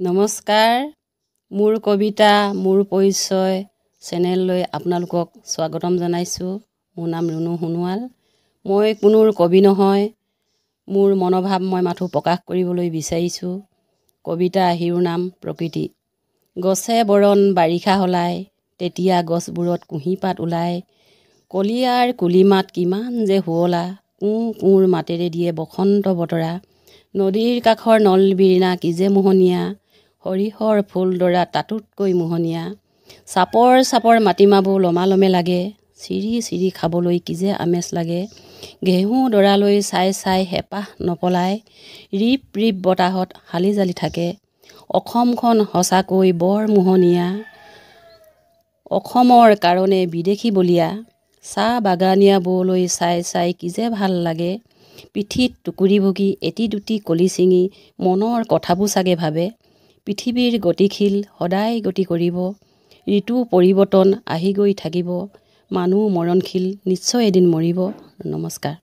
নমস্কাৰ, মোৰ কবিতা মোৰ পৰিচয় চেনেললৈ আপোনালোকক স্বাগতম জনাইছোঁ। মোৰ নাম ৰুণু সোণোৱাল। মই কোনো কবি নহয়, মোৰ মনোভাৱ মই মাথো প্ৰকাশ কৰিবলৈ বিচাৰিছোঁ। কবিতা শিৰোনাম প্ৰকৃতি। গছে বৰণ বাৰিষা হলাই, তেতিয়া গছবোৰত কুঁহিপাত ওলায়। কলিয়াৰ কুলিমাত কিমান যে শুৱলা, কুঁ কুঁৰ মাতেৰে দিয়ে বসন্ত বতৰা। নদীৰ কাষৰ নলবিৰিণা কি যে মোহনীয়া, সৰিহৰ ফুলডৰা তাতোতকৈ মোহনীয়া। চাপৰ চাপৰ মাটিমাবোৰ লমালমে লাগে, চিৰি চিৰি খাবলৈ কি যে আমেজ লাগে। ঘেঁহু ডৰালৈ চাই চাই হেঁপাহ নপলায়, ৰিপ ৰিপ বতাহত হালি জালি থাকে। অসমখন সঁচাকৈ বৰ মোহনীয়া, অসমৰ কাৰণে বিদেশী বলিয়া। চাহ বাগানীয়াবোৰলৈ চাই চাই কি যে ভাল লাগে, পিঠিত টুকুৰি ভুকি এটি দুটি কলি ছিঙি মনৰ কথাবোৰ চাগে ভাবে। পৃথিৱীৰ গতিশীল সদায় গতি কৰিব, ঋতু পৰিৱৰ্তন আহি গৈ থাকিব। মানুহ মৰণশীল নিশ্চয় এদিন মৰিব। নমস্কাৰ।